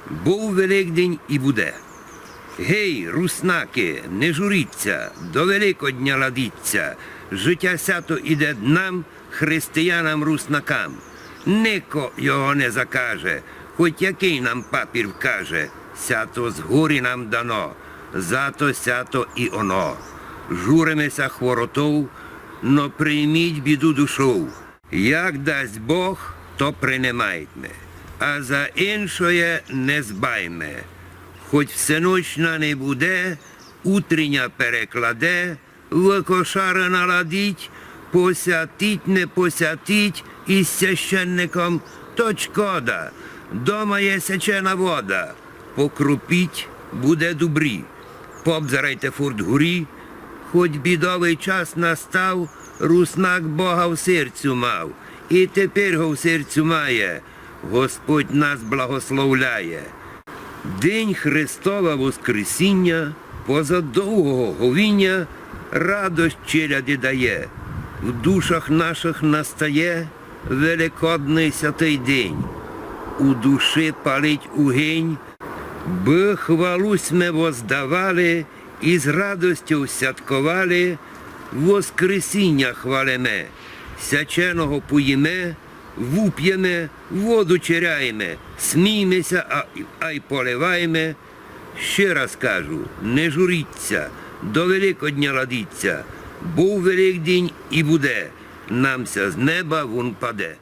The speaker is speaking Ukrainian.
Був Великдень і буде. Гей, руснаки, не журіться, до Великодня ладіться. Життя сято іде нам, християнам-руснакам. Нико його не закаже, хоч який нам папір вкаже. Сято згорі нам дано, зато сято і оно. Журимося хворотов, но прийміть біду душов. Як дасть Бог, то приймайте, а за іншоє не збайме. Хоч всеночна не буде, утрення перекладе, в кошара наладіть, посятіть, не посятіть, із священником то шкода. Дома є сечена вода, покропіть, буде добрі. Побзарайте фурт гурі, хоч бідовий час настав, руснак Бога в серцю мав, і тепер го в серцю має, Господь нас благословляє. День Христова Воскресіння, поза довгого говіння, радость челяді дає. В душах наших настає великодний святий день. У душі палить угень, би хвалу сме воздавали і з радостю святкували, Воскресіння хвалиме, сяченого поїме, вуп'єме, воду черяйме, сміймеся, а й поливайме. Ще раз кажу, не журіться, до Великодня ладіться, був Великдень і буде, намся з неба вон паде.